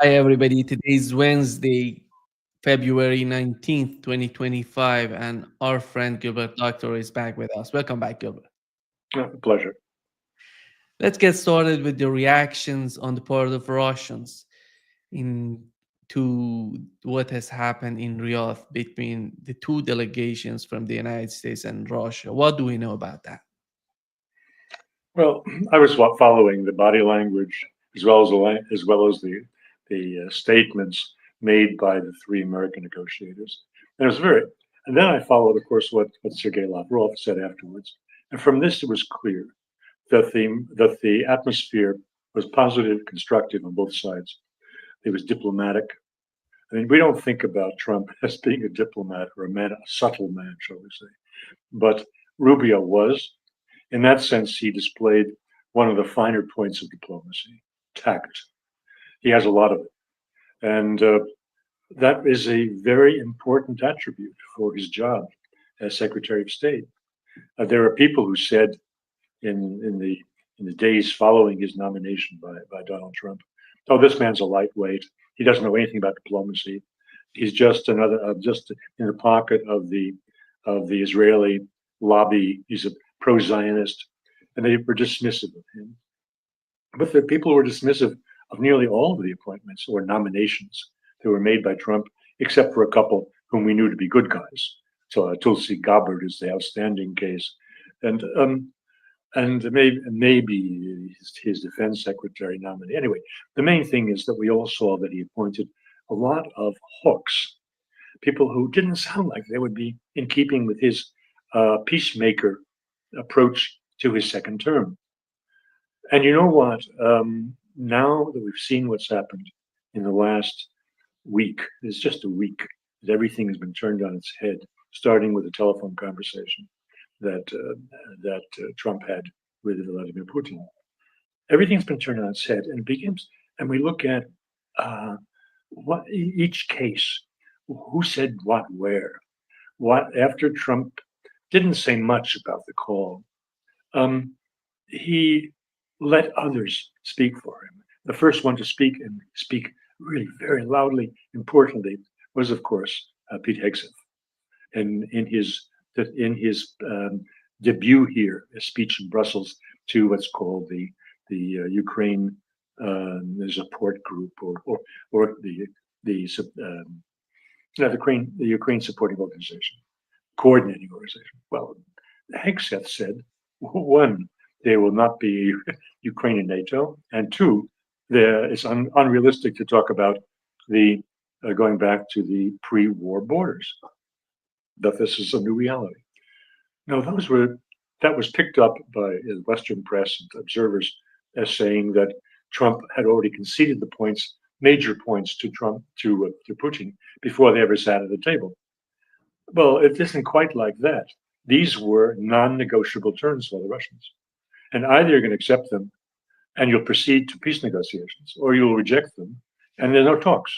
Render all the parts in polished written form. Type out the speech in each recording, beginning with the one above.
Hi, everybody. Today is Wednesday, February 19th, 2025, and our friend Gilbert Doctorow is back with us. Welcome back, Gilbert. Pleasure. Let's get started with the reactions on the part of Russians in to what has happened in Riyadh between the two delegations from the United States and Russia. What do we know about that? Well, I was following the body language as well as the statements made by the three American negotiators. And it was very. And then I followed, of course, what Sergei Lavrov said afterwards. And from this, it was clear that the atmosphere was positive, constructive on both sides. It was diplomatic. I mean, we don't think about Trump as being a diplomat or a subtle man, shall we say. But Rubio was. In that sense, he displayed one of the finer points of diplomacy, tact. He has a lot of it. And that is a very important attribute for his job as Secretary of State. There are people who said in the days following his nomination by Donald Trump, "Oh, this man's a lightweight. He doesn't know anything about diplomacy. He's just another, just in the pocket of the Israeli lobby. He's a pro-Zionist," and they were dismissive of him. But the people were dismissive of nearly all of the appointments or nominations that were made by Trump, except for a couple whom we knew to be good guys. So Tulsi Gabbard is the outstanding case, and maybe his defense secretary nominee. Anyway, the main thing is that we all saw that he appointed a lot of hawks, people who didn't sound like they would be in keeping with his peacemaker approach to his second term. And you know what? Now that we've seen what's happened in the last week, it's just a week that everything has been turned on its head, starting with a telephone conversation that Trump had with Vladimir Putin. Everything's been turned on its head, and it begins. And we look at what each case, who said what, where, what after Trump didn't say much about the call. He let others speak for him. The first one to speak and speak really very loudly, importantly, was of course Pete Hegseth, and in his debut here, a speech in Brussels to what's called the Ukraine support group or the Ukraine supporting organization, coordinating organization. Well, Hegseth said, one, there will not be Ukraine in NATO, and two, it's unrealistic to talk about the going back to the pre-war borders. That this is a new reality. No, that was picked up by the Western press and observers as saying that Trump had already conceded the points, major points to Putin before they ever sat at the table. Well, it isn't quite like that. These were non-negotiable terms for the Russians, and either you're going to accept them and you'll proceed to peace negotiations, or you'll reject them, and there are no talks.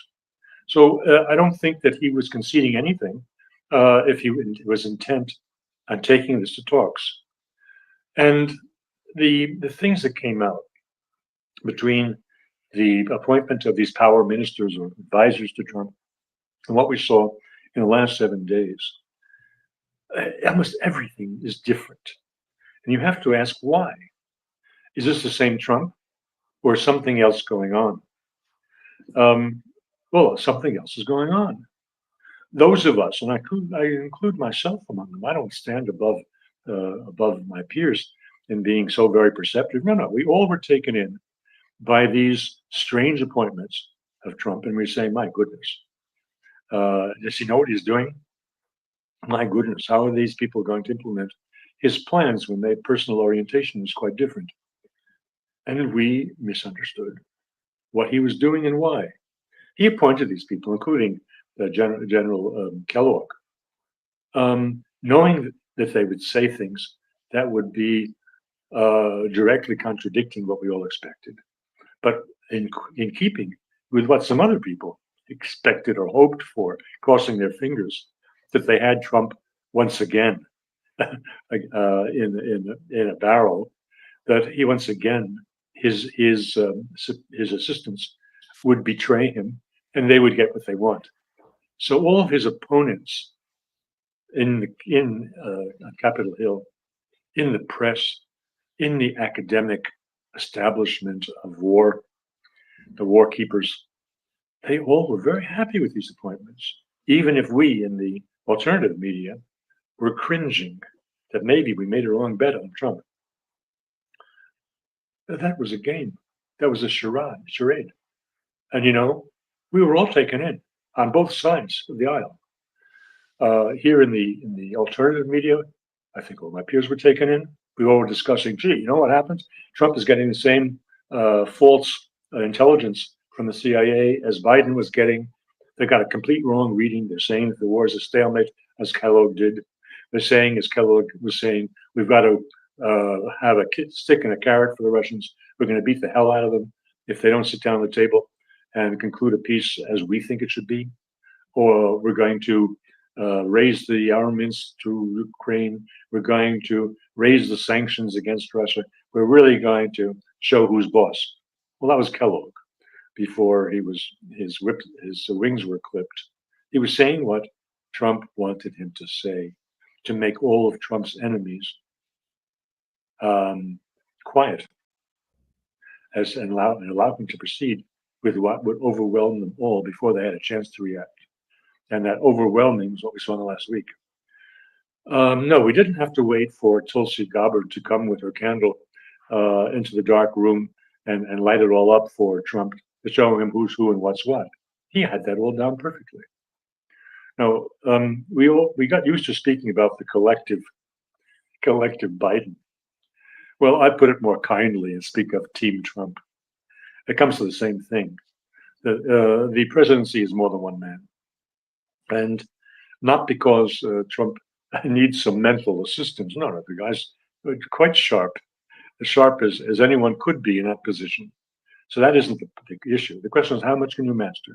So I don't think that he was conceding anything if he was intent on taking this to talks. And the things that came out between the appointment of these power ministers or advisors to Trump and what we saw in the last 7 days, almost everything is different. And you have to ask why. Is this the same Trump or something else going on? Well, something else is going on. Those of us, and I include myself among them, I don't stand above my peers in being so very perceptive. No, we all were taken in by these strange appointments of Trump, and we say, my goodness, does he know what he's doing? My goodness, how are these people going to implement his plans when their personal orientation is quite different? And we misunderstood what he was doing and why. He appointed these people, including General Kellogg, knowing that they would say things that would be directly contradicting what we all expected, but in keeping with what some other people expected or hoped for, crossing their fingers that they had Trump once again in a barrel, that he once again his assistants would betray him, and they would get what they want. So all of his opponents in Capitol Hill, in the press, in the academic establishment of war, the war keepers, they all were very happy with these appointments, even if we in the alternative media were cringing that maybe we made a wrong bet on Trump. That was a game. That was a charade. And we were all taken in on both sides of the aisle. Here in the alternative media, I think all my peers were taken in. We all were discussing, gee, you know what happens? Trump is getting the same false intelligence from the CIA as Biden was getting. They got a complete wrong reading. They're saying that the war is a stalemate, as Kellogg did. They're saying, as Kellogg was saying, we've got to have a stick and a carrot for the Russians. We're going to beat the hell out of them if they don't sit down at the table and conclude a peace as we think it should be. Or we're going to raise the armaments to Ukraine. We're going to raise the sanctions against Russia. We're really going to show who's boss. Well, that was Kellogg before his wings were clipped. He was saying what Trump wanted him to say, to make all of Trump's enemies quiet, and allow him to proceed with what would overwhelm them all before they had a chance to react. And that overwhelming is what we saw in the last week. No, we didn't have to wait for Tulsi Gabbard to come with her candle into the dark room and light it all up for Trump to show him who's who and what's what. He had that all down perfectly. Now, we got used to speaking about the collective Biden. Well, I put it more kindly and speak of Team Trump. It comes to the same thing. The presidency is more than one man. And not because Trump needs some mental assistance. No, the guy's quite sharp, as sharp as anyone could be in that position. So that isn't the issue. The question is, how much can you master?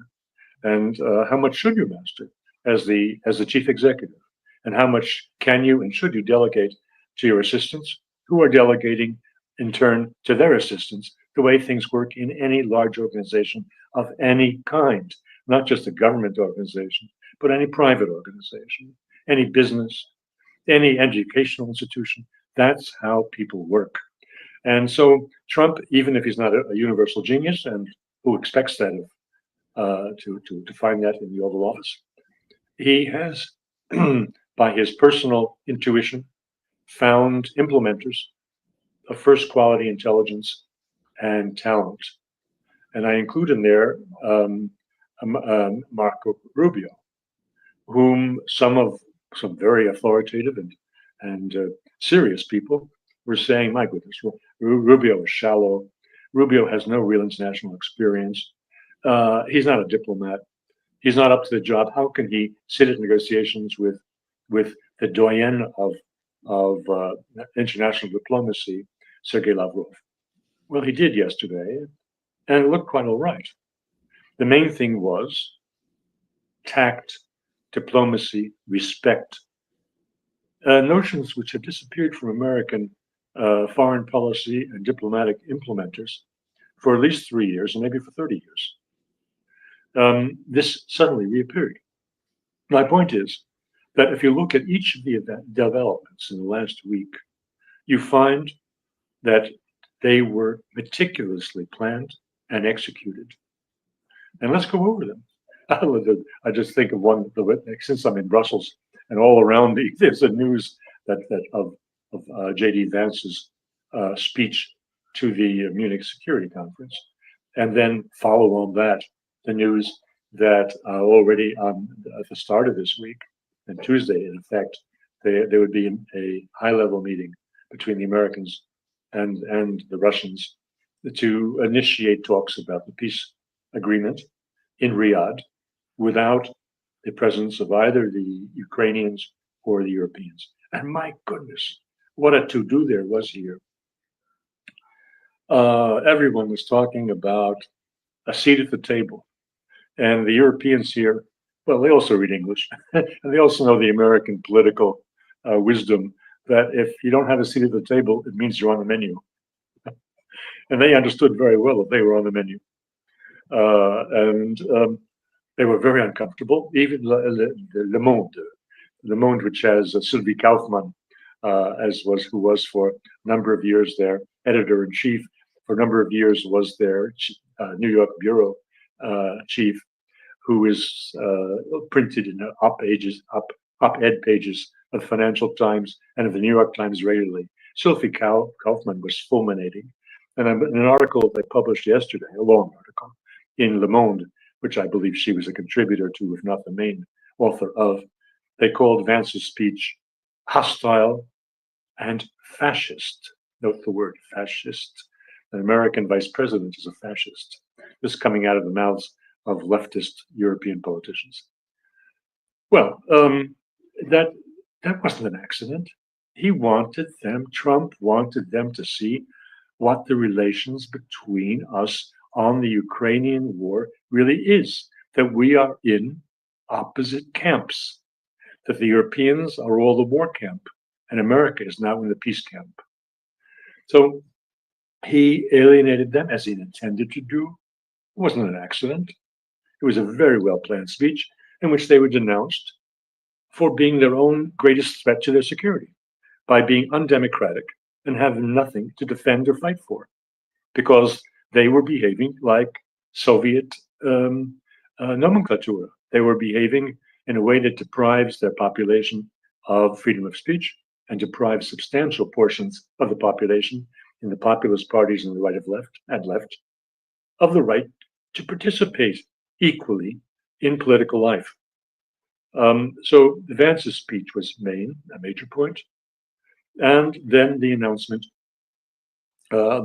And how much should you master as the chief executive? And how much can you and should you delegate to your assistants, who are delegating in turn to their assistants, the way things work in any large organization of any kind, not just a government organization, but any private organization, any business, any educational institution. That's how people work. And so Trump, even if he's not a universal genius, and who expects that to find that in the Oval Office, he has, by his personal intuition, found implementers of first quality intelligence and talent. And I include in there Marco Rubio, whom some very authoritative and serious people were saying, my goodness, Rubio is shallow. Rubio has no real international experience. He's not a diplomat. He's not up to the job. How can he sit at negotiations with the doyen of international diplomacy, Sergei Lavrov? Well, he did yesterday, and it looked quite all right. The main thing was tact, diplomacy, respect, notions which have disappeared from American foreign policy and diplomatic implementers for at least 3 years and maybe for 30 years. This suddenly reappeared. My point is that if you look at each of the developments in the last week, you find that they were meticulously planned and executed. And let's go over them. I just think of one, since I'm in Brussels and all around me, there's a news of J.D. Vance's speech to the Munich Security Conference. And then follow on that, the news that already at the start of this week, and Tuesday, in effect, there would be a high-level meeting between the Americans and the Russians to initiate talks about the peace agreement in Riyadh without the presence of either the Ukrainians or the Europeans. And my goodness, what a to-do there was here. Everyone was talking about a seat at the table. And the Europeans here, well, they also read English, and they also know the American political wisdom that if you don't have a seat at the table, it means you're on the menu. And they understood very well that they were on the menu. and they were very uncomfortable. Even Le Monde, which has Sylvie Kaufmann, who was for a number of years their editor-in-chief, for a number of years was their New York bureau chief, who is printed in op-ed pages of the Financial Times and of the New York Times regularly. Sylvie Kaufmann was fulminating. And in an article they published yesterday, a long article, in Le Monde, which I believe she was a contributor to, if not the main author of, they called Vance's speech hostile and fascist. Note the word fascist. An American vice president is a fascist. This coming out of the mouths of leftist European politicians. Well, that wasn't an accident. Trump wanted them to see what the relations between us on the Ukrainian war really is, that we are in opposite camps, that the Europeans are all the war camp, and America is now in the peace camp. So he alienated them, as he intended to do. It wasn't an accident. It was a very well-planned speech in which they were denounced for being their own greatest threat to their security, by being undemocratic and having nothing to defend or fight for, because they were behaving like Soviet nomenclatura. They were behaving in a way that deprives their population of freedom of speech and deprives substantial portions of the population in the populist parties on the right of left of the right to participate equally in political life. So Vance's speech was a major point, and then the announcement that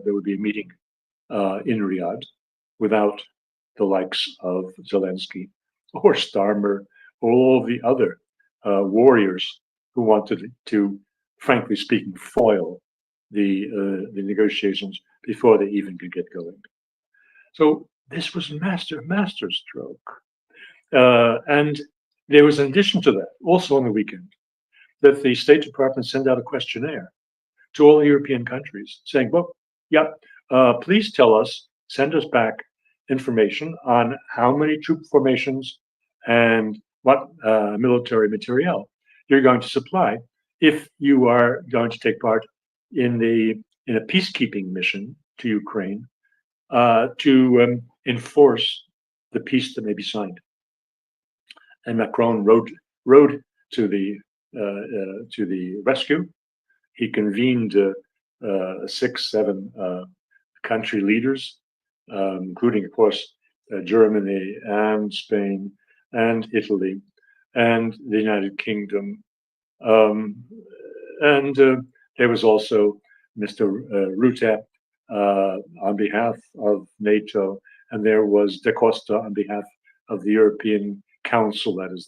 there would be a meeting in Riyadh without the likes of Zelensky or Starmer or all the other warriors who wanted to, frankly speaking, foil the negotiations before they even could get going. So this was masterstroke. And there was, in addition to that, also on the weekend, that the State Department sent out a questionnaire to all the European countries saying, well, yeah, please send us back information on how many troop formations and what military materiel you're going to supply if you are going to take part in a peacekeeping mission to Ukraine to enforce the peace that may be signed. And Macron rode to the rescue. He convened 6-7 country leaders, including, of course, Germany and Spain and Italy and the United Kingdom. And there was also Mr. Rutte on behalf of NATO, and there was Da Costa on behalf of the European Council, that is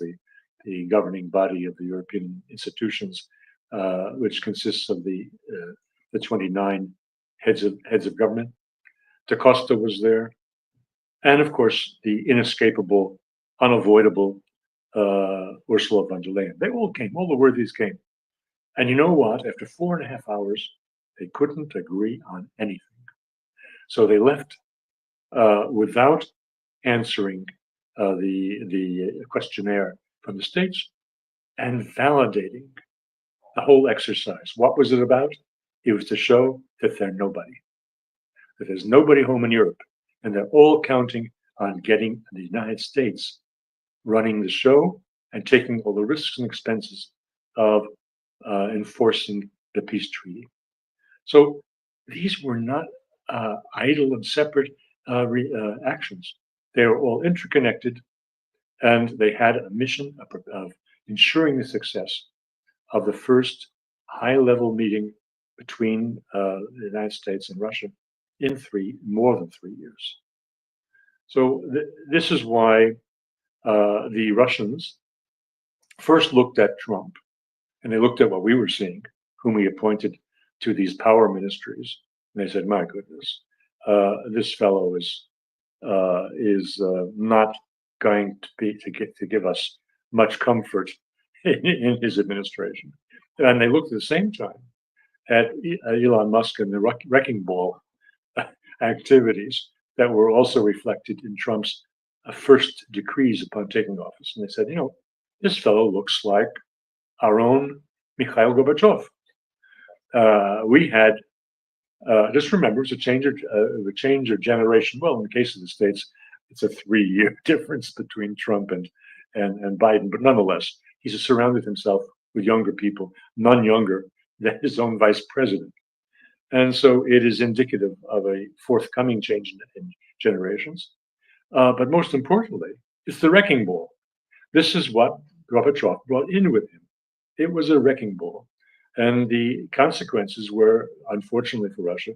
the governing body of the European institutions, which consists of the 29 heads of government. Da Costa was there, and of course the inescapable, unavoidable Ursula von der Leyen. They all came. All the worthies came, and you know what? After 4.5 hours, they couldn't agree on anything. So they left without answering the questionnaire from the states and validating the whole exercise. What was it about? It was to show that they're nobody, that there's nobody home in Europe, and they're all counting on getting the United States running the show and taking all the risks and expenses of enforcing the peace treaty. So these were not idle and separate actions. They were all interconnected, and they had a mission of ensuring the success of the first high-level meeting between the United States and Russia in more than 3 years. So this is why the Russians first looked at Trump, and they looked at what we were seeing, whom we appointed to these power ministries, and they said, "My goodness, this fellow is not going to give us much comfort in his administration." And they looked at the same time at Elon Musk and the wrecking ball activities that were also reflected in Trump's first decrees upon taking office. And they said, this fellow looks like our own Mikhail Gorbachev. We had just remember, it's a change of generation. Well, in the case of the states, it's a 3-year difference between Trump and Biden, but nonetheless, he's surrounded himself with younger people, none younger than his own vice president, and so it is indicative of a forthcoming change in generations. But most importantly, it's the wrecking ball. This is what Gorbachev brought in with him. It was a wrecking ball. And the consequences were, unfortunately for Russia,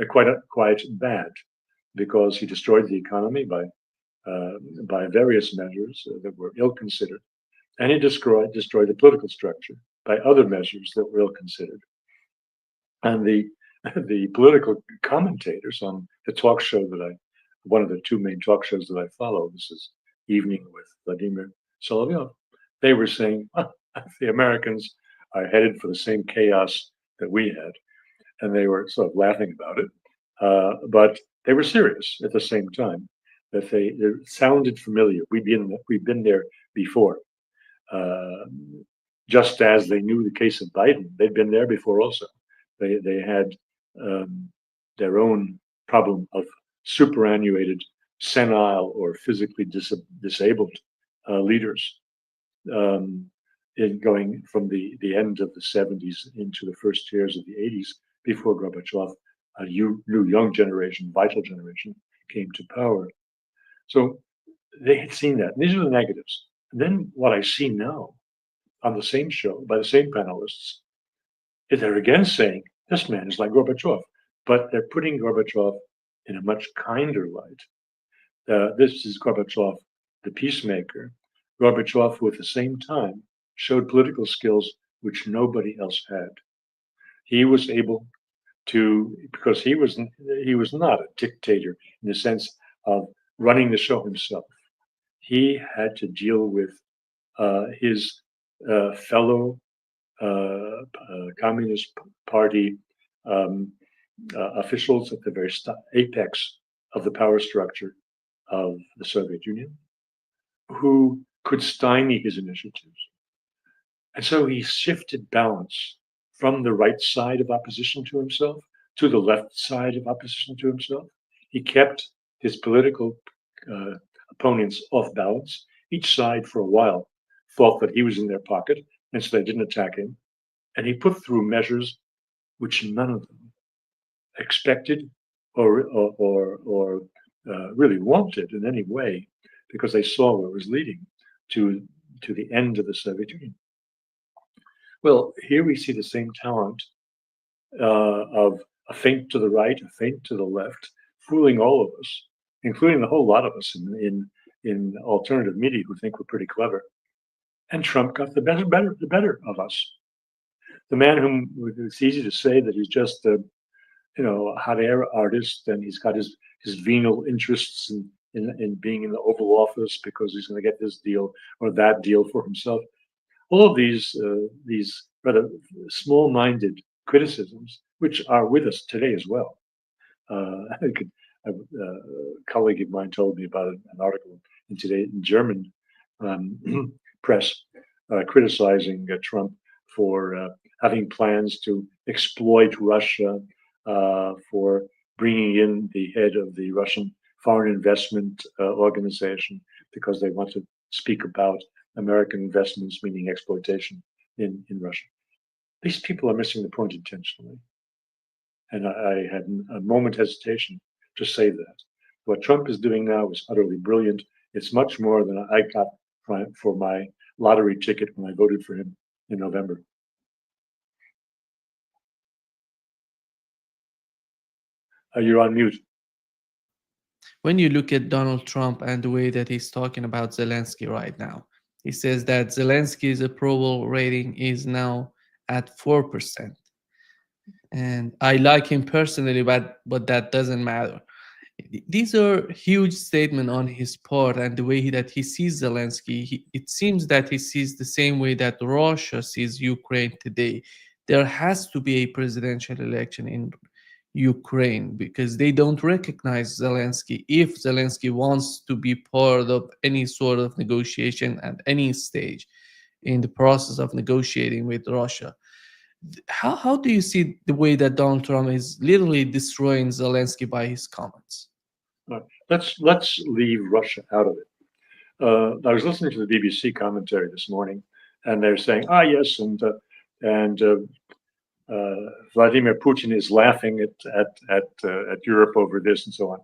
quite bad, because he destroyed the economy by various measures that were ill-considered, and he destroyed the political structure by other measures that were ill-considered. And the political commentators on the talk show one of the two main talk shows that I follow, this is Evening with Vladimir Solovyov, they were saying, the Americans are headed for the same chaos that we had. And they were sort of laughing about it. But they were serious at the same time, that they sounded familiar. We've been there before. Just as they knew the case of Biden, they'd been there before also. They had their own problem of superannuated, senile, or physically disabled leaders. In going from the end of the 70s into the first years of the 80s, before Gorbachev, a new young generation, vital generation, came to power. So they had seen that. And these are the negatives. And then what I see now on the same show by the same panelists is they're again saying, this man is like Gorbachev, but they're putting Gorbachev in a much kinder light. This is Gorbachev, the peacemaker. Gorbachev, who at the same time showed political skills which nobody else had. He was able to, because he was not a dictator in the sense of running the show himself. He had to deal with his fellow Communist Party officials at the very apex of the power structure of the Soviet Union, who could stymie his initiatives. And so he shifted balance from the right side of opposition to himself to the left side of opposition to himself. He kept his political opponents off balance. Each side, for a while, thought that he was in their pocket, and so they didn't attack him. And he put through measures which none of them expected or really wanted in any way, because they saw what was leading to the end of the Soviet Union. Well, here we see the same talent of a feint to the right, a feint to the left, fooling all of us, including the whole lot of us in alternative media who think we're pretty clever. And Trump got the better of us. The man whom it's easy to say that he's just a hot air artist, and he's got his venal interests in being in the Oval Office because he's going to get this deal or that deal for himself. All of these rather small-minded criticisms, which are with us today as well. A colleague of mine told me about an article in German press criticizing Trump for having plans to exploit Russia, for bringing in the head of the Russian Foreign Investment Organization because they want to speak about American investments, meaning exploitation in Russia. These people are missing the point intentionally. And I had a moment hesitation to say that. What Trump is doing now is utterly brilliant. It's much more than I got for my lottery ticket when I voted for him in November. You're on mute. When you look at Donald Trump and the way that he's talking about Zelensky right now, he says that Zelensky's approval rating is now at 4%. And I like him personally, but that doesn't matter. These are huge statements on his part, and the way that he sees Zelensky, it seems that he sees the same way that Russia sees Ukraine today. There has to be a presidential election Ukraine because they don't recognize Zelensky. If Zelensky wants to be part of any sort of negotiation at any stage in the process of negotiating with Russia, how do you see the way that Donald Trump is literally destroying Zelensky by his comments? Let's leave Russia out of it. I was listening to the BBC commentary this morning, and they're saying, "Ah, yes, and Vladimir Putin is laughing at Europe over this and so on."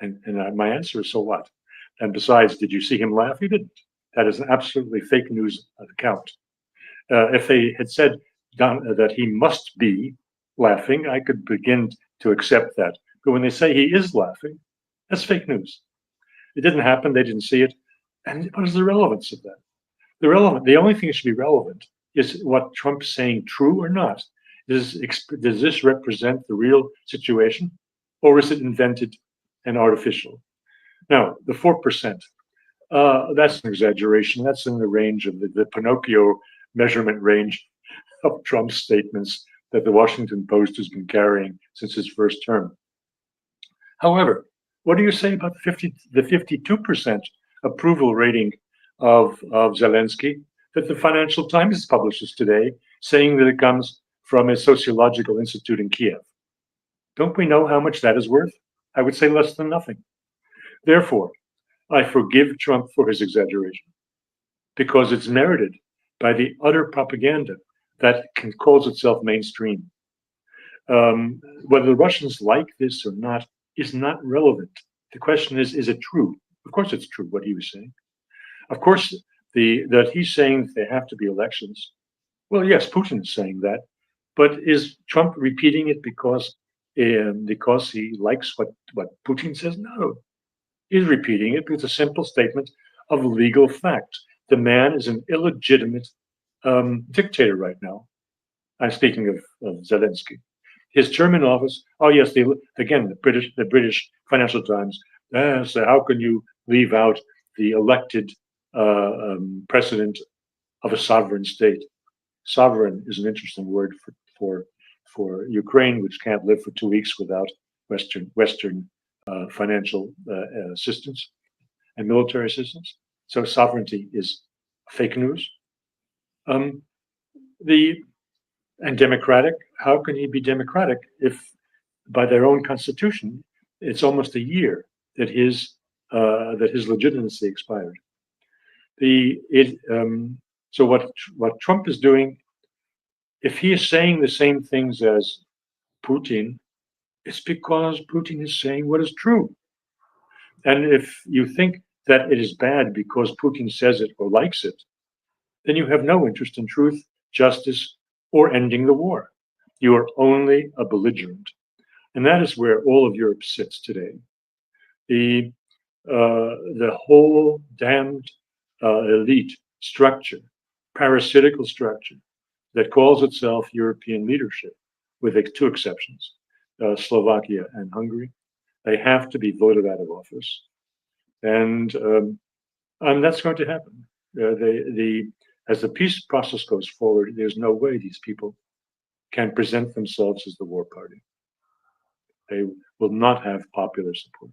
And my answer is, so what? And besides, did you see him laugh? He didn't. That is an absolutely fake news account. If they had said that he must be laughing, I could begin to accept that. But when they say he is laughing, that's fake news. It didn't happen. They didn't see it. And what is the relevance of that? The only thing that should be relevant is what Trump's saying true or not. Does this represent the real situation, or is it invented and artificial? Now, the 4%, that's an exaggeration. That's in the range of the Pinocchio measurement range of Trump's statements that the Washington Post has been carrying since his first term. However, what do you say about the 52% approval rating of Zelensky that the Financial Times publishes today, saying that it comes from a sociological institute in Kiev? Don't we know how much that is worth? I would say less than nothing. Therefore, I forgive Trump for his exaggeration because it's merited by the utter propaganda that calls itself mainstream. Whether the Russians like this or not is not relevant. The question is it true? Of course it's true what he was saying. Of course, that he's saying that there have to be elections. Well, yes, Putin is saying that, but is Trump repeating it because he likes what Putin says? No, he's repeating it because it's a simple statement of legal fact. The man is an illegitimate dictator right now. I'm speaking of Zelensky. His term in office. Oh yes, again the British Financial Times. So how can you leave out the elected president of a sovereign state? Sovereign is an interesting word for Ukraine, which can't live for 2 weeks without Western financial assistance and military assistance. So sovereignty is fake news. And democratic. How can he be democratic if, by their own constitution, it's almost a year that his legitimacy expired? So what Trump is doing, if he is saying the same things as Putin, it's because Putin is saying what is true. And if you think that it is bad because Putin says it or likes it, then you have no interest in truth, justice, or ending the war. You are only a belligerent. And that is where all of Europe sits today. The whole damned elite structure, parasitical structure that calls itself European leadership, with two exceptions, Slovakia and Hungary, they have to be voted out of office. And that's going to happen. As the peace process goes forward, there's no way these people can present themselves as the war party. They will not have popular support.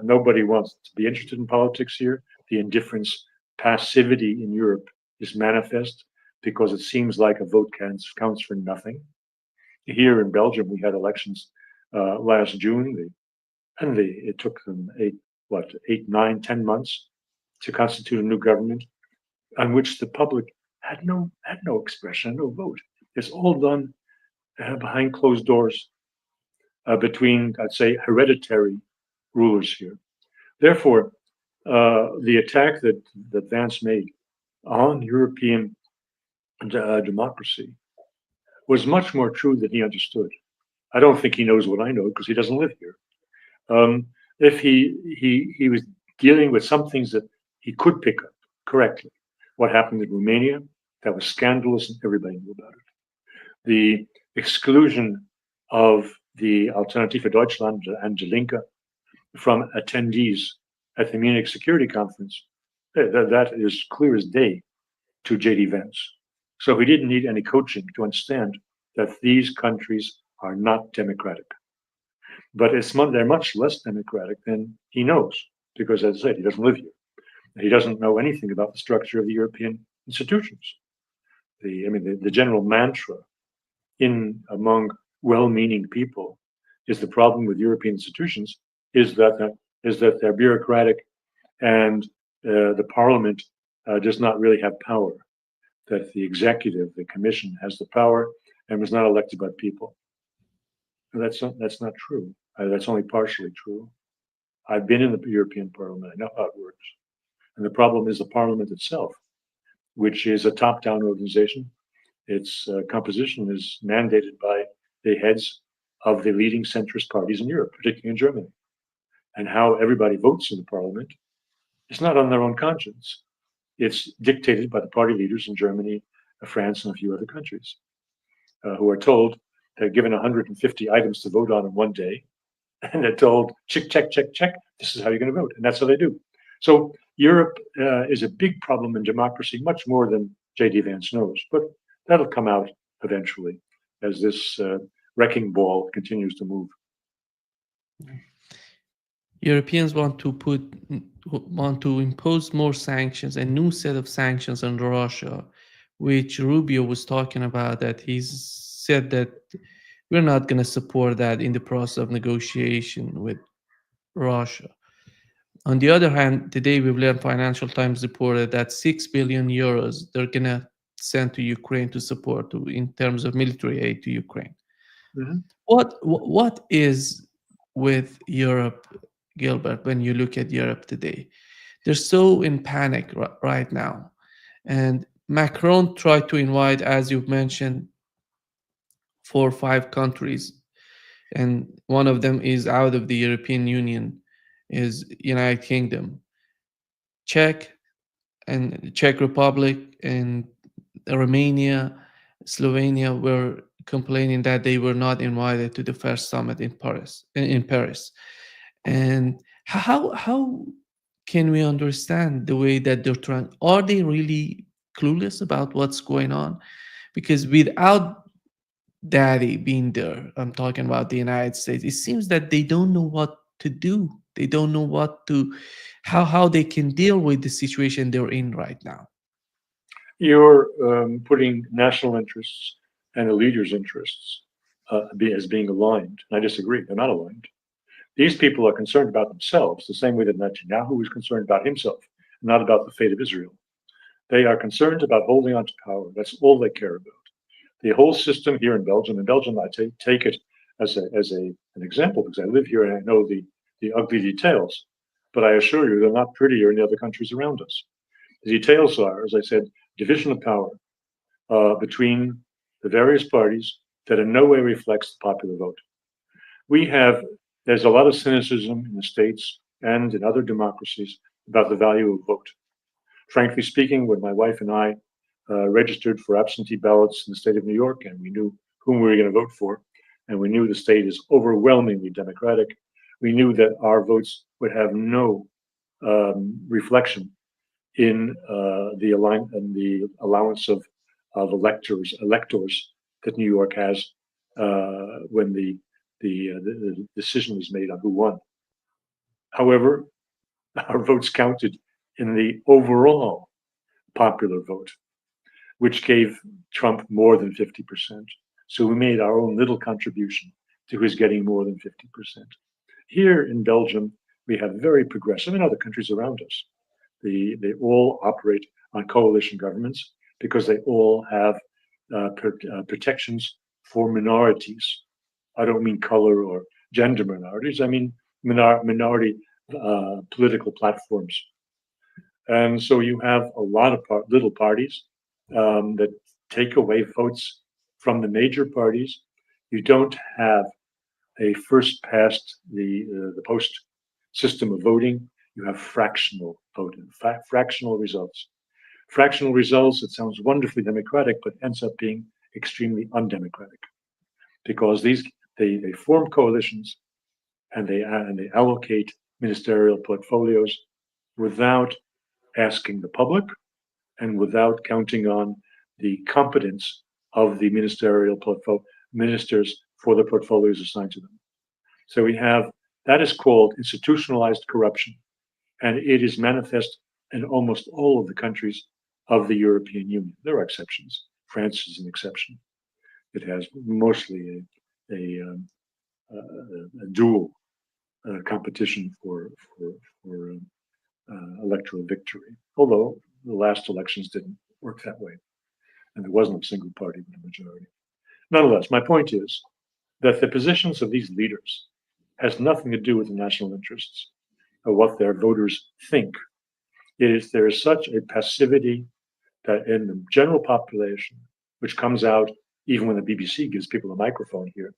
Nobody wants to be interested in politics here. The indifference, passivity in Europe is manifest because it seems like a vote counts for nothing. Here in Belgium, we had elections last June, and it took them 8, 9, 10 months to constitute a new government, on which the public had no expression, no vote. It's all done behind closed doors between, I'd say, hereditary rulers here. Therefore, the attack that Vance made on European democracy was much more true than he understood. I don't think he knows what I know because he doesn't live here. If he was dealing with some things that he could pick up correctly. What happened in Romania, that was scandalous and everybody knew about it. The exclusion of the Alternative for Deutschland and Die Linke from attendees at the Munich Security Conference, that is clear as day to J.D. Vance. So he didn't need any coaching to understand that these countries are not democratic. But they're much less democratic than he knows, because, as I said, he doesn't live here. He doesn't know anything about the structure of the European institutions. The general mantra in among well-meaning people is the problem with European institutions is that they're bureaucratic and the Parliament does not really have power. That the executive, the Commission, has the power and was not elected by people. And that's not true. That's only partially true. I've been in the European Parliament. I know how it works. And the problem is the Parliament itself, which is a top-down organization. Its composition is mandated by the heads of the leading centrist parties in Europe, particularly in Germany. And how everybody votes in the Parliament is not on their own conscience. It's dictated by the party leaders in Germany, France, and a few other countries, who are told they're given 150 items to vote on in one day, and they're told, check, check, check, check, this is how you're going to vote. And that's how they do. So Europe is a big problem in democracy, much more than J.D. Vance knows. But that'll come out eventually as this wrecking ball continues to move. Europeans want to impose more sanctions, a new set of sanctions on Russia, which Rubio was talking about. That he's said that we're not going to support that in the process of negotiation with Russia. On the other hand, today we've learned Financial Times reported that 6 billion euros they're going to send to Ukraine to support in terms of military aid to Ukraine. Mm-hmm. What is with Europe, Gilbert, when you look at Europe today? They're so in panic right now. And Macron tried to invite, as you've mentioned, 4 or 5 countries, and one of them is out of the European Union, is United Kingdom. Czech Republic and Romania, Slovenia were complaining that they were not invited to the first summit in Paris. And how can we understand the way that they're trying? Are they really clueless about what's going on? Because without daddy being there, I'm talking about the United States, it seems that they don't know what to do. They don't know how they can deal with the situation they're in right now. You're putting national interests and the leaders' interests as being aligned. And I disagree. They're not aligned. These people are concerned about themselves the same way that Netanyahu is concerned about himself, not about the fate of Israel. They are concerned about holding on to power. That's all they care about. The whole system here in Belgium, I take it as an example because I live here and I know the ugly details. But I assure you, they're not prettier in the other countries around us. The details are, as I said, division of power between the various parties that in no way reflects the popular vote. There's a lot of cynicism in the States and in other democracies about the value of vote. Frankly speaking, when my wife and I registered for absentee ballots in the state of New York, and we knew whom we were going to vote for, and we knew the state is overwhelmingly Democratic, we knew that our votes would have no reflection in the allowance of electors that New York has when the decision was made on who won. However, our votes counted in the overall popular vote, which gave Trump more than 50%. So we made our own little contribution to his getting more than 50%. Here in Belgium, we have very progressive, and other countries around us. They all operate on coalition governments because they all have protections for minorities. I don't mean color or gender minorities. I mean minority political platforms. And so you have a lot of little parties that take away votes from the major parties. You don't have a first past the post system of voting. You have fractional voting, fractional results. Fractional results, it sounds wonderfully democratic, but ends up being extremely undemocratic because they form coalitions and they allocate ministerial portfolios without asking the public and without counting on the competence of the ministers for the portfolios assigned to them. So we have, that is called institutionalized corruption, and it is manifest in almost all of the countries of the European Union. There are exceptions. France is an exception. It has mostly a dual competition for electoral victory, although the last elections didn't work that way, and there wasn't a single party with a majority. Nonetheless, my point is that the positions of these leaders has nothing to do with the national interests or what their voters think. There is such a passivity that in the general population, which comes out even when the BBC gives people a microphone here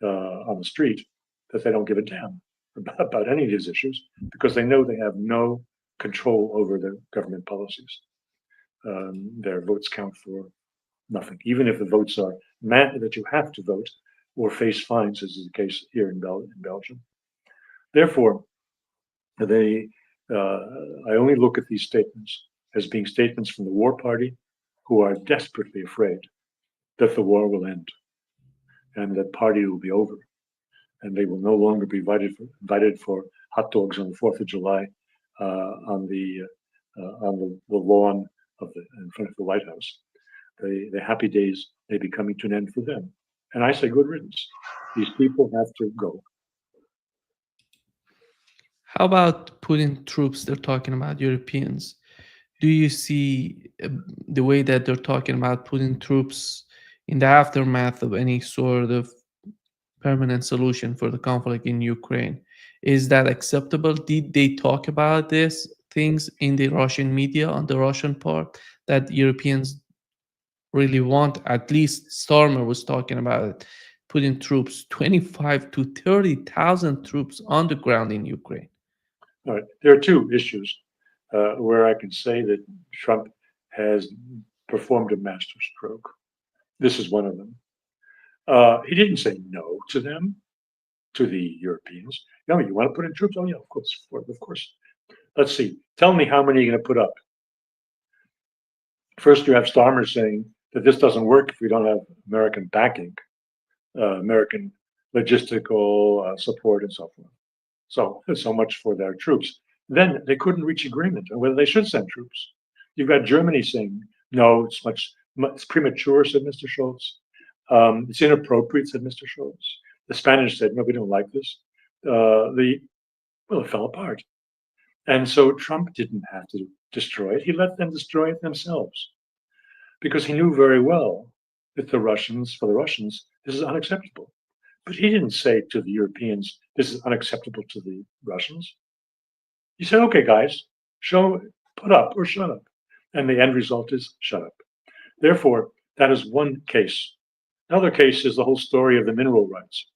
on the street, that they don't give a damn about any of these issues because they know they have no control over their government policies. Their votes count for nothing, even if the votes are meant that you have to vote or face fines, as is the case here in Belgium. Therefore, I only look at these statements as being statements from the war party who are desperately afraid that the war will end and that party will be over and they will no longer be invited for hot dogs on the 4th of July on the lawn in front of the White House. The happy days may be coming to an end for them. And I say good riddance. These people have to go. How about putting troops? They're talking about Europeans. Do you see the way that they're talking about putting troops in the aftermath of any sort of permanent solution for the conflict in Ukraine? Is that acceptable? Did they talk about these things in the Russian media on the Russian part that Europeans really want? At least Starmer was talking about it, putting troops, 25 to 30,000 troops on the ground in Ukraine. All right. There are two issues where I can say that Trump has performed a masterstroke. This is one of them. He didn't say no to them, to the Europeans. No, you want to put in troops? Oh, yeah, of course, of course. Let's see. Tell me how many you're going to put up. First, you have Starmer saying that this doesn't work if we don't have American backing, American logistical support, and so forth. So much for their troops. Then they couldn't reach agreement on whether they should send troops. You've got Germany saying, no, it's premature, said Mr. Schultz. It's inappropriate, said Mr. Schultz. The Spanish said, no, we don't like this. It fell apart. And so Trump didn't have to destroy it. He let them destroy it themselves because he knew very well that for the Russians, this is unacceptable. But he didn't say to the Europeans, this is unacceptable to the Russians. He said, okay, guys, put up or shut up. And the end result is shut up. Therefore, that is one case. Another case is the whole story of the mineral rights.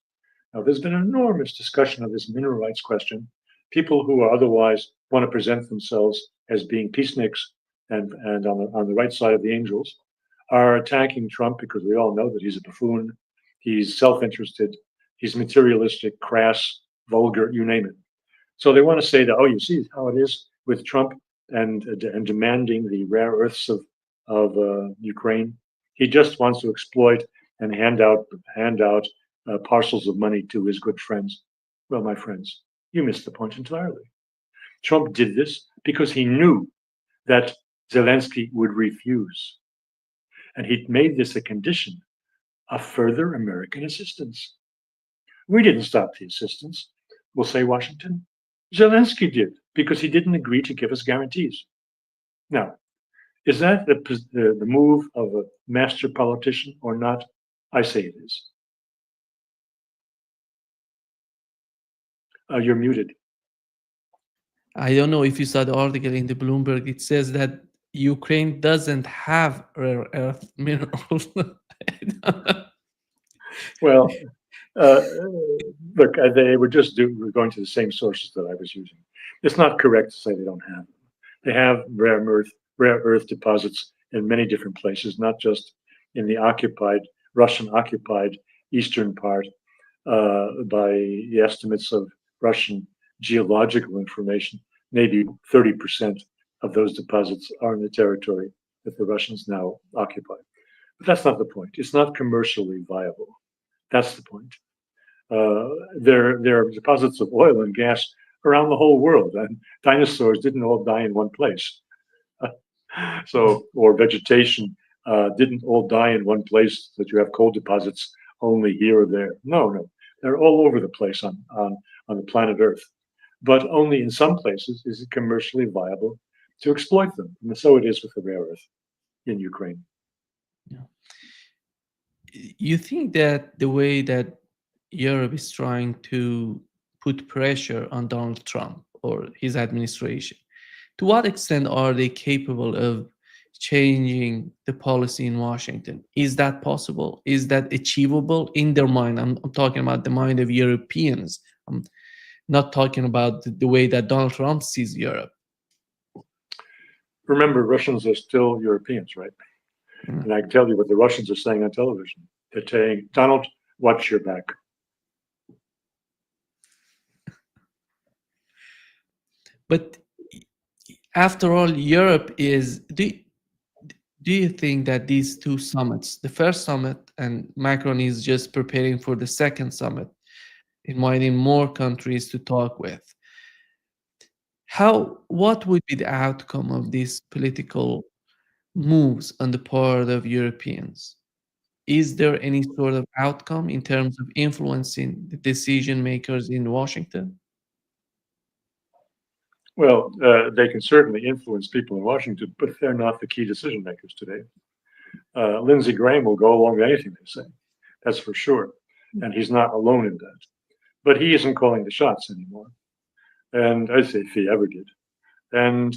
Now, there's been an enormous discussion of this mineral rights question. People who are otherwise want to present themselves as being peaceniks and on the right side of the angels are attacking Trump because we all know that he's a buffoon. He's self-interested. He's materialistic, crass, vulgar, you name it. So they want to say that, oh, you see how it is with Trump and demanding the rare earths of Ukraine. He just wants to exploit and hand out parcels of money to his good friends. Well, my friends, you missed the point entirely. Trump did this because he knew that Zelensky would refuse. And he'd made this a condition of further American assistance. We didn't stop the assistance, we'll say Washington. Zelensky did, because he didn't agree to give us guarantees. Now, is that the move of a master politician or not? I say it is. You're muted. I don't know if you saw the article in the Bloomberg. It says that Ukraine doesn't have rare earth minerals. Well, look, they were going to the same sources that I was using. It's not correct to say they don't have them. They have rare earth deposits in many different places, not just in the Russian-occupied eastern part. By the estimates of Russian geological information, maybe 30% of those deposits are in the territory that the Russians now occupy. But that's not the point. It's not commercially viable. That's the point. There are deposits of oil and gas around the whole world, and dinosaurs didn't all die in one place. So, or vegetation didn't all die in one place, that you have coal deposits only here or there. No, no, they're all over the place on the planet Earth. But only in some places is it commercially viable to exploit them. And so it is with the rare earth in Ukraine. Yeah. You think that the way that Europe is trying to put pressure on Donald Trump or his administration, to what extent are they capable of changing the policy in Washington? Is that possible? Is that achievable in their mind? I'm talking about the mind of Europeans. I'm not talking about the way that Donald Trump sees Europe. Remember, Russians are still Europeans, right? Mm. And I can tell you what the Russians are saying on television. They're saying, Donald, watch your back. But after all, Europe is. Do you think that these two summits, the first summit, and Macron is just preparing for the second summit, inviting more countries to talk with, what would be the outcome of these political moves on the part of Europeans? Is there any sort of outcome in terms of influencing the decision makers in Washington? Well, they can certainly influence people in Washington, but they're not the key decision makers today. Lindsey Graham will go along with anything they say. That's for sure. And he's not alone in that. But he isn't calling the shots anymore. And I'd say if he ever did. And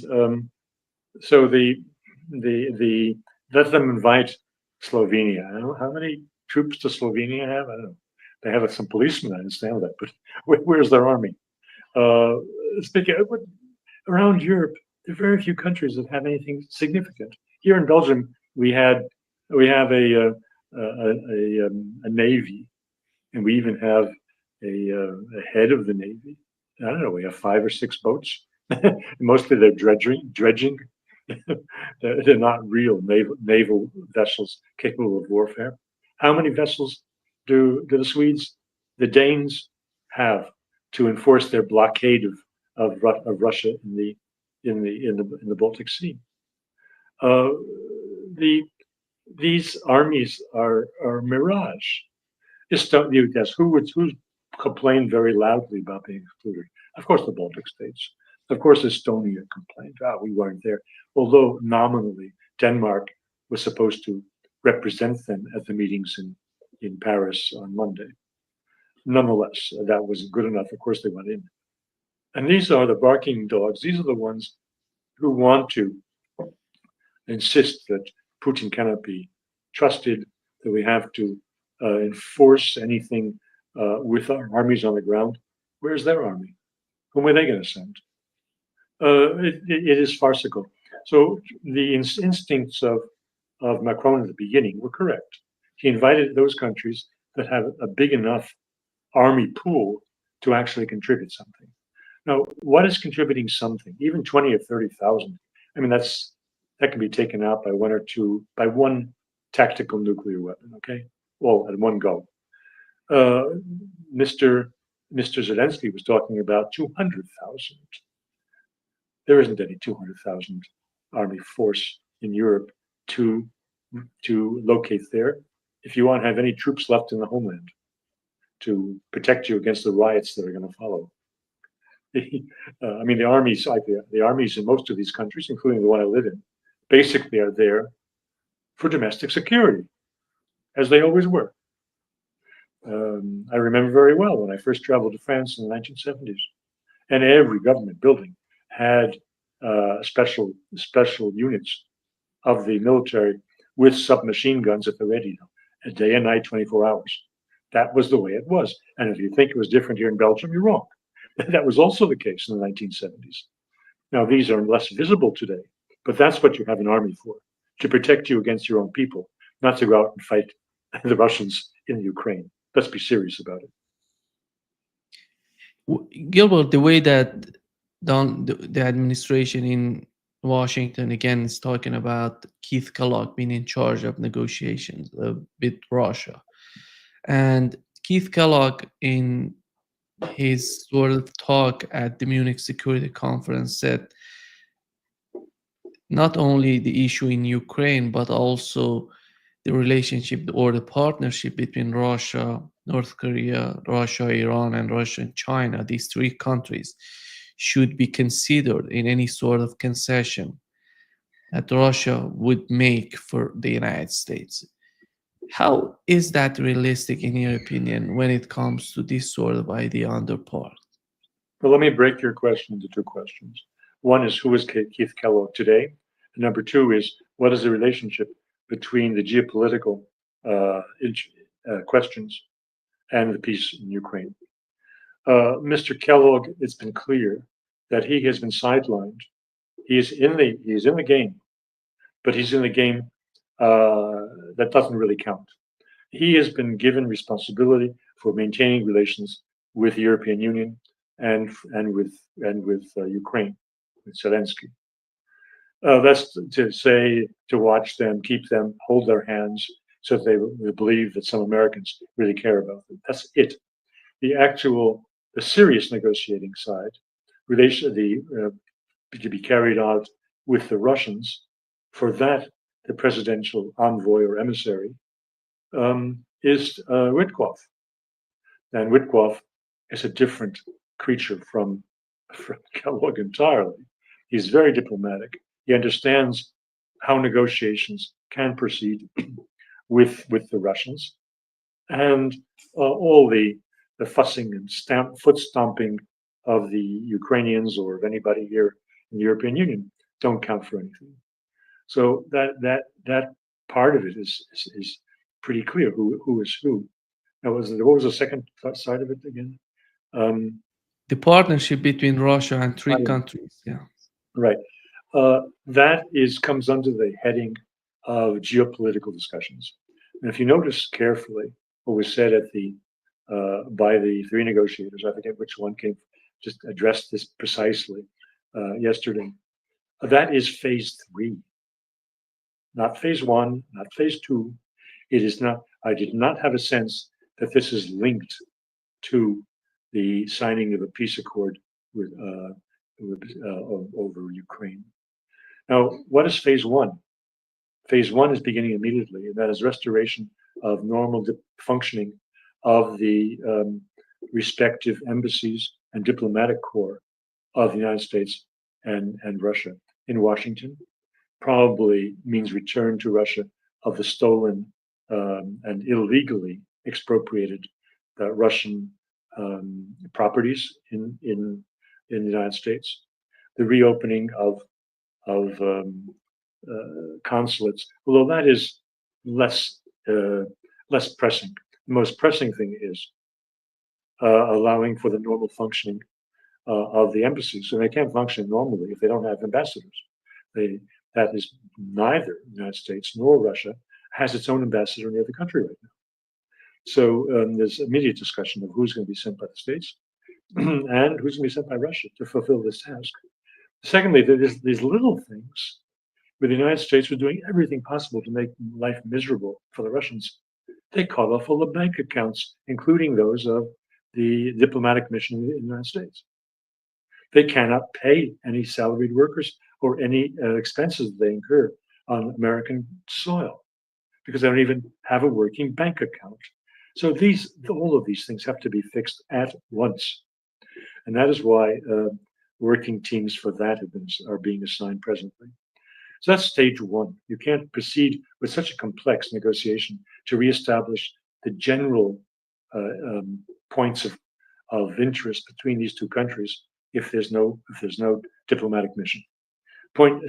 so the let them invite Slovenia. I don't know how many troops does Slovenia have. I don't know. They have some policemen. I understand that, but where's their army? Speaking around Europe, there are very few countries that have anything significant. Here in Belgium, we have a navy, and we even have a head of the navy. I don't know. We have 5 or 6 boats. Mostly they're dredging. They're not real naval vessels capable of warfare. How many vessels do the Swedes, the Danes have to enforce their blockade of Russia in the Baltic Sea? These armies are mirage. Just don't you guess who complained very loudly about being excluded? Of course, the Baltic states. Of course, Estonia complained. We weren't there. Although nominally, Denmark was supposed to represent them at the meetings in Paris on Monday. Nonetheless, that wasn't good enough. Of course, they went in. And these are the barking dogs. These are the ones who want to insist that Putin cannot be trusted, that we have to enforce anything with our armies on the ground. Where's their army? Whom are they going to send? It is farcical. So the instincts of Macron at the beginning were correct. He invited those countries that have a big enough army pool to actually contribute something. Now, what is contributing something? Even 20 or 30,000. I mean, that can be taken out by one tactical nuclear weapon. Okay, all at one go. Mr. Zelensky was talking about 200,000. There isn't any 200,000 army force in Europe to locate there. If you want to have any troops left in the homeland to protect you against the riots that are going to follow. I mean, the armies in most of these countries, including the one I live in, basically are there for domestic security, as they always were. I remember very well when I first traveled to France in the 1970s, and every government building had special units of the military with submachine guns at the ready, day and night, 24 hours. That was the way it was. And if you think it was different here in Belgium, you're wrong. That was also the case in the 1970s. Now, these are less visible today, but that's what you have an army for, to protect you against your own people, not to go out and fight the Russians in Ukraine. Let's be serious about it. Gilbert, the way that the administration in Washington again is talking about Keith Kellogg being in charge of negotiations with Russia. And Keith Kellogg, in his sort of talk at the Munich Security Conference, said not only the issue in Ukraine, but also the relationship or the partnership between Russia, North Korea, Russia, Iran, and Russia and China, these three countries, should be considered in any sort of concession that Russia would make for the United States. How is that realistic, in your opinion, when it comes to this sort of idea on their part? But let me break your question into two questions. One is, who is Keith Kellogg today? And number two is, what is the relationship between the geopolitical questions and the peace in Ukraine? Mr. Kellogg, it's been clear that he has been sidelined. He's in the game, but he's in the game that doesn't really count. He has been given responsibility for maintaining relations with the European Union and with Ukraine, with Zelensky. That's to say, to watch them, keep them, hold their hands, so that they believe that some Americans really care about them. That's it. The serious negotiating side, to be carried out with the Russians. For that, the presidential envoy or emissary is Witkoff. And Witkoff is a different creature from Kellogg entirely. He's very diplomatic. He understands how negotiations can proceed with the Russians, and all the fussing and foot stomping of the Ukrainians or of anybody here in the European Union don't count for anything. So that part of it is pretty clear. Who is who? Now, what was the second side of it again? The partnership between Russia and three I- countries. Yeah. Right. That comes under the heading of geopolitical discussions. And if you notice carefully what was said at the by the three negotiators, I forget which one came, just addressed this precisely yesterday. That is phase three, not phase one, not phase two. It is not. I did not have a sense that this is linked to the signing of a peace accord over Ukraine. Now, what is phase one? Phase one is beginning immediately, and that is restoration of normal functioning of the respective embassies and diplomatic corps of the United States and Russia in Washington. Probably means return to Russia of the stolen and illegally expropriated Russian properties in the United States. The reopening of consulates, although that is less pressing. The most pressing thing is allowing for the normal functioning of the embassies. So they can't function normally if they don't have ambassadors. That is neither the United States nor Russia has its own ambassador in the other country right now. So there's immediate discussion of who's going to be sent by the States and who's going to be sent by Russia to fulfill this task. Secondly, there's these little things where the United States was doing everything possible to make life miserable for the Russians. They cut off all the bank accounts, including those of the diplomatic mission in the United States. They cannot pay any salaried workers or any expenses they incur on American soil because they don't even have a working bank account. So all of these things have to be fixed at once, and that is why working teams for that are being assigned presently. So that's stage one. You can't proceed with such a complex negotiation to reestablish the general points of interest between these two countries if there's no diplomatic mission. Point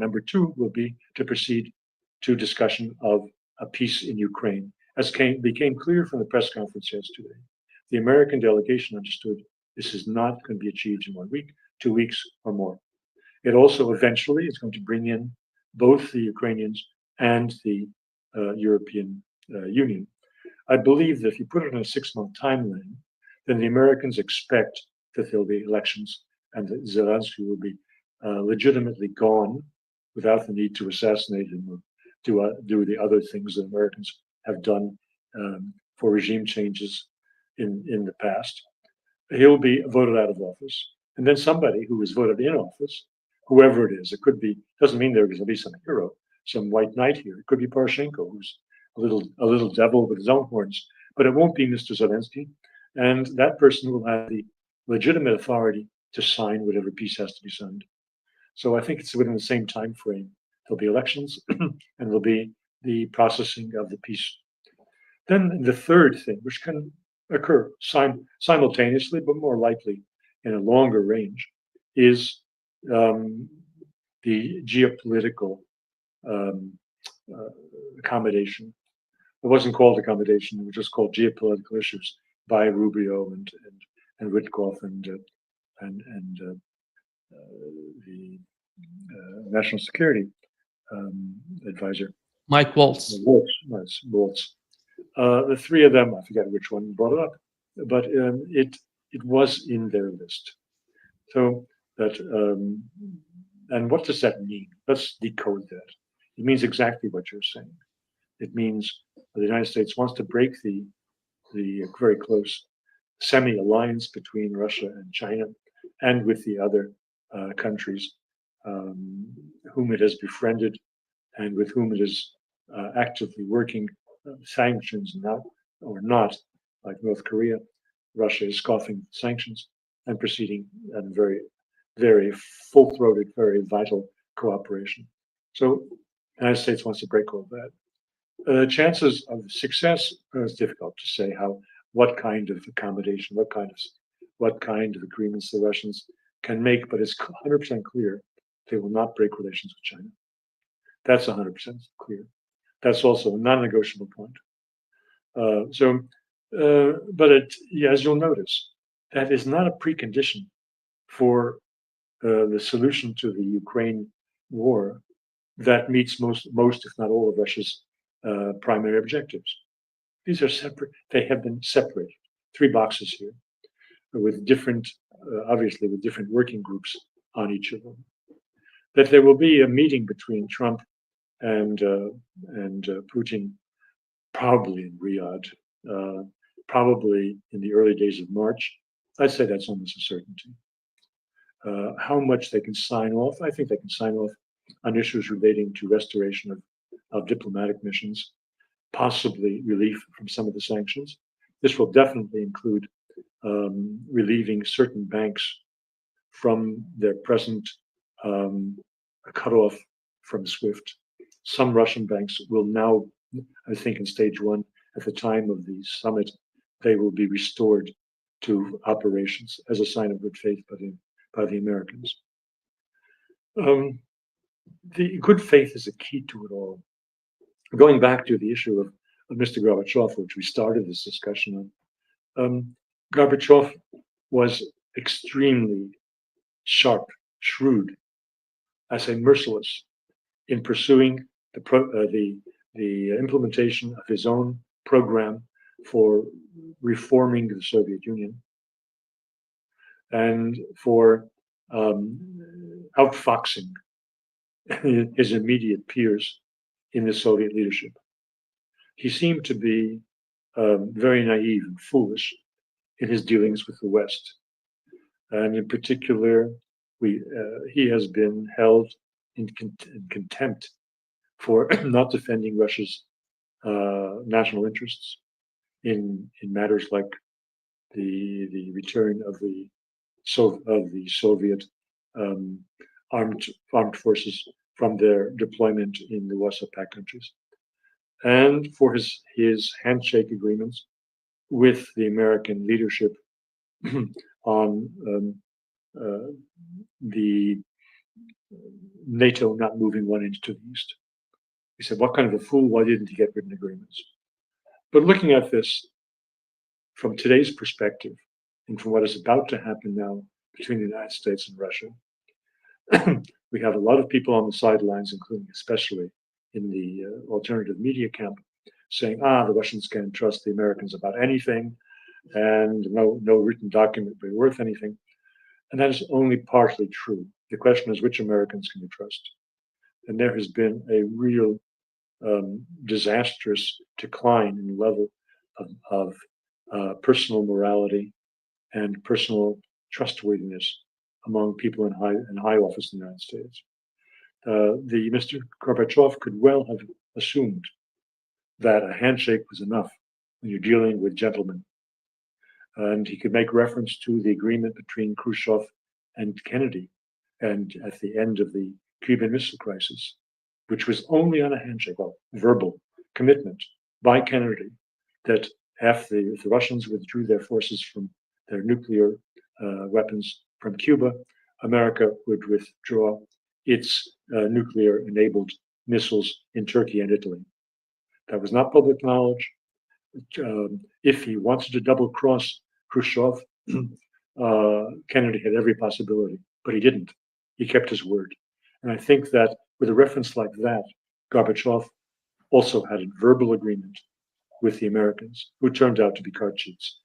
number two will be to proceed to discussion of a peace in Ukraine. As became clear from the press conference yesterday, the American delegation understood this is not going to be achieved in 1 week, 2 weeks, or more. It also eventually is going to bring in both the Ukrainians and the European Union. I believe that if you put it in a 6-month timeline, then the Americans expect that there'll be elections and that Zelensky will be legitimately gone without the need to assassinate him or do the other things that Americans have done for regime changes in the past, he'll be voted out of office. And then somebody who is voted in office, whoever it is, it could be, doesn't mean there's going to be some hero, some white knight here. It could be Poroshenko, who's a little devil with his own horns, but it won't be Mr. Zelensky. And that person will have the legitimate authority to sign whatever peace has to be signed. So I think it's within the same time frame. There'll be elections and there'll be the processing of the peace. Then the third thing, which can occur simultaneously, but more likely in a longer range, is the geopolitical um, accommodation. It wasn't called accommodation; it was just called geopolitical issues by Rubio and Witkoff and the national security advisor. Mike Waltz. Waltz. The three of them, I forget which one brought it up, but it was in their list. So that and what does that mean? Let's decode that. It means exactly what you're saying. It means the United States wants to break the very close semi-alliance between Russia and China, and with the other countries whom it has befriended and with whom it is actively working. Sanctions now or not, like North Korea, Russia is scoffing sanctions and proceeding in very, very full-throated, very vital cooperation. So the United States wants to break all that. Chances of success is difficult to say. What kind of accommodation, what kind of agreements the Russians can make, but it's 100% clear they will not break relations with China. That's 100% clear. That's also a non-negotiable point. But as you'll notice, that is not a precondition for the solution to the Ukraine war that meets most, if not all, of Russia's primary objectives. These are separate. They have been separated. 3 boxes here, with different, obviously, with different working groups on each of them. That there will be a meeting between Trump and Putin, probably in Riyadh, probably in the early days of March. I'd say that's almost a certainty. How much they can sign off? I think they can sign off on issues relating to restoration of diplomatic missions, possibly relief from some of the sanctions. This will definitely include relieving certain banks from their present cutoff from SWIFT. Some Russian banks will now, I think in stage 1, at the time of the summit, they will be restored to operations as a sign of good faith by the Americans. The good faith is a key to it all. Going back to the issue of Mr. Gorbachev, which we started this discussion on, Gorbachev was extremely sharp, shrewd, I say merciless, in pursuing the implementation of his own program for reforming the Soviet Union and for outfoxing his immediate peers in the Soviet leadership. He seemed to be very naive and foolish in his dealings with the West. And in particular, he has been held in contempt for not defending Russia's national interests in matters like the return of the Soviet armed forces from their deployment in the Warsaw Pact countries, and for his handshake agreements with the American leadership on the NATO not moving 1 inch to the east. He said, what kind of a fool, why didn't he get written agreements? But looking at this from today's perspective, and from what is about to happen now between the United States and Russia, we have a lot of people on the sidelines, including especially in the alternative media camp, saying, the Russians can't trust the Americans about anything, and no written document will be worth anything. And that is only partly true. The question is, which Americans can you trust? And there has been a real disastrous decline in the level of personal morality and personal trustworthiness among people in high office in the United States. The Mr. Gorbachev could well have assumed that a handshake was enough when you're dealing with gentlemen, and he could make reference to the agreement between Khrushchev and Kennedy, and at the end of the Cuban Missile Crisis, which was only on a handshake, well, verbal commitment by Kennedy that if the Russians withdrew their forces from their nuclear weapons from Cuba, America would withdraw its nuclear-enabled missiles in Turkey and Italy. That was not public knowledge. If he wanted to double-cross Khrushchev, Kennedy had every possibility, but he didn't. He kept his word. And I think that with a reference like that, Gorbachev also had a verbal agreement with the Americans, who turned out to be card cheats.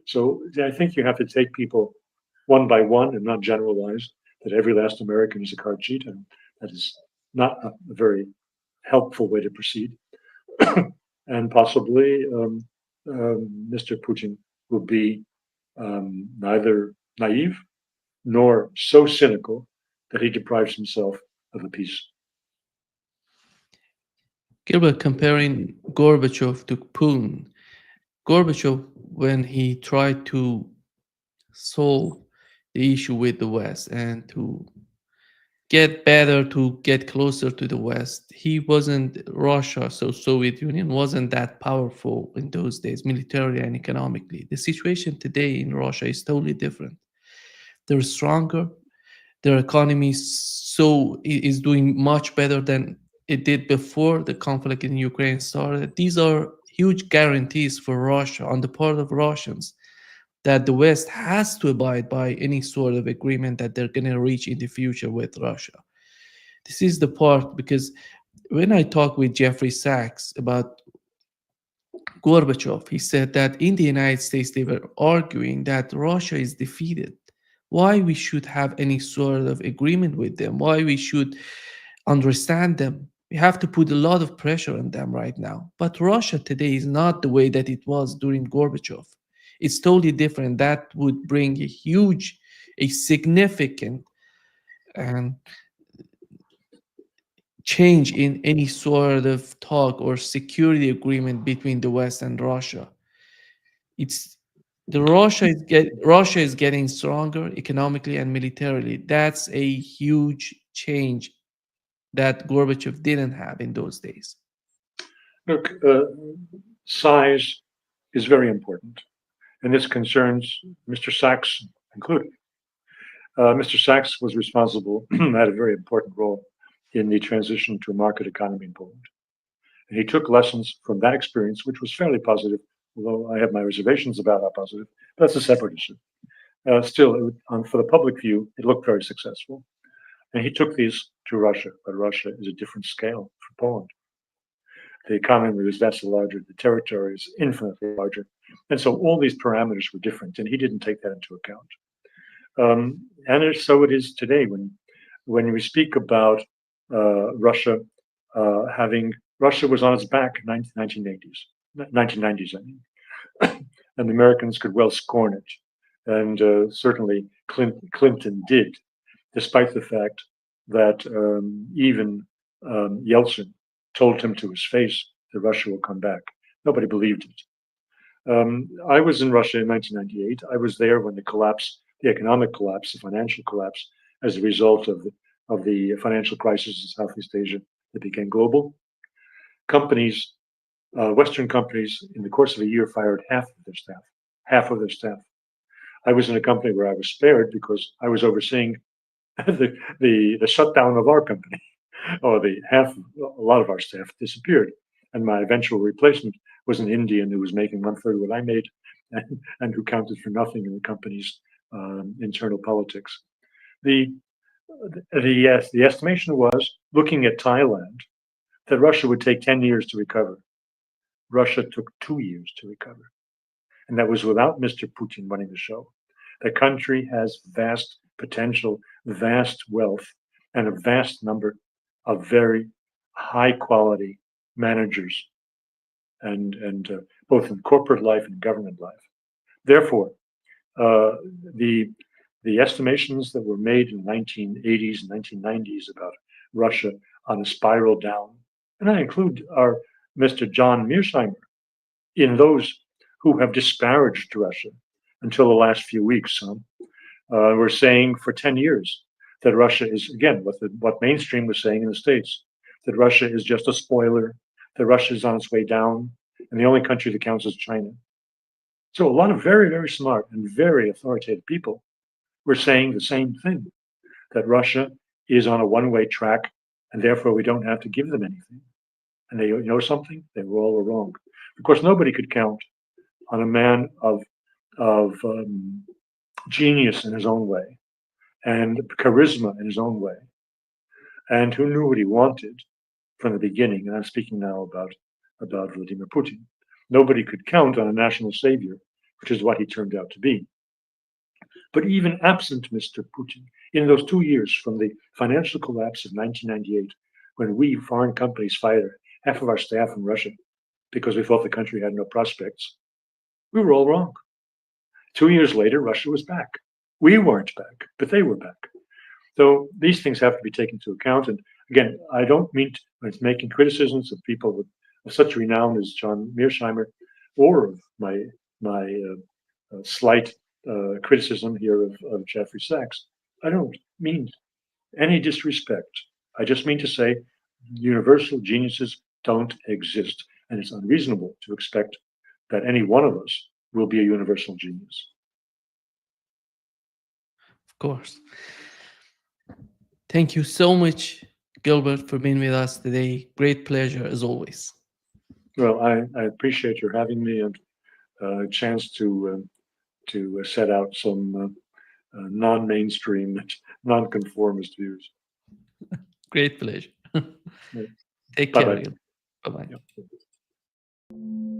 So I think you have to take people one by one and not generalize that every last American is a card cheat, and that is not a very helpful way to proceed. And possibly Mr. Putin will be neither naive nor so cynical that he deprives himself of a peace. Gilbert, comparing Gorbachev to Putin, Gorbachev, when he tried to solve the issue with the West and to get better, to get closer to the West, he wasn't Russia, so Soviet Union wasn't that powerful in those days, militarily and economically. The situation today in Russia is totally different. They're stronger. Their economy is doing much better than it did before the conflict in Ukraine started. These are huge guarantees for Russia on the part of Russians that the West has to abide by any sort of agreement that they're going to reach in the future with Russia. This is the part, because when I talk with Jeffrey Sachs about Gorbachev, he said that in the United States they were arguing that Russia is defeated. Why we should have any sort of agreement with them? Why we should understand them? We have to put a lot of pressure on them right now. But Russia today is not the way that it was during Gorbachev. It's totally different. That would bring a significant um, change in any sort of talk or security agreement between the West and Russia. It's Russia is getting stronger economically and militarily. That's a huge change that Gorbachev didn't have in those days. Look, size is very important, and this concerns Mr. Sachs included. Mr. Sachs was responsible, had a very important role in the transition to a market economy in Poland. And he took lessons from that experience, which was fairly positive, although I have my reservations about how positive. But that's a separate issue. Still, for the public view, it looked very successful. And he took these to Russia, but Russia is a different scale from Poland. The economy was vastly larger, the territory is infinitely larger. And so all these parameters were different, and he didn't take that into account. And so it is today when we speak about Russia Russia was on its back in 1990s, I mean, and the Americans could well scorn it, and certainly Clinton did, despite the fact that even Yeltsin told him to his face that Russia will come back. Nobody believed it. I was in Russia in 1998. I was there when the economic collapse, the financial collapse, as a result of the financial crisis in Southeast Asia that became global. Companies, Western companies, in the course of a year, fired half of their staff. Half of their staff. I was in a company where I was spared because I was overseeing the shutdown of our company, or a lot of our staff disappeared, and my eventual replacement was an Indian who was making 1/3 what I made, and who counted for nothing in the company's internal politics. The estimation was, looking at Thailand, that Russia would take 10 years to recover. Russia took 2 years to recover, and that was without Mr. Putin running the show. The country has vast potential, vast wealth, and a vast number of very high quality managers, and both in corporate life and government life. Therefore, uh, the the estimations that were made in the 1980s and 1990s about Russia on a spiral down, and I include our Mr. John Mearsheimer in those who have disparaged Russia until the last few weeks. We're saying for 10 years that Russia is, again, what mainstream was saying in the States, that Russia is just a spoiler, that Russia is on its way down, and the only country that counts is China. So a lot of very, very smart and very authoritative people were saying the same thing, that Russia is on a one-way track, and therefore we don't have to give them anything. And they, you know something? They were all wrong. Of course, nobody could count on a man of genius in his own way and charisma in his own way, and who knew what he wanted from the beginning. And I'm speaking now about Vladimir Putin. Nobody could count on a national savior, which is what he turned out to be. But even absent Mr. Putin, in those 2 years from the financial collapse of 1998, when we foreign companies fired half of our staff in Russia because we thought the country had no prospects, we were all wrong. 2 years later, Russia was back. We weren't back, but they were back. So these things have to be taken into account. And again, I don't mean to, when it's making criticisms of people of such renown as John Mearsheimer, or of my slight criticism here of Jeffrey Sachs. I don't mean any disrespect. I just mean to say universal geniuses don't exist, and it's unreasonable to expect that any one of us will be a universal genius. Of course. Thank you so much, Gilbert, for being with us today. Great pleasure as always. Well, I appreciate your having me and a chance to set out some non-mainstream, non-conformist views. Great pleasure. Take Bye care. bye. Bye bye. Yeah.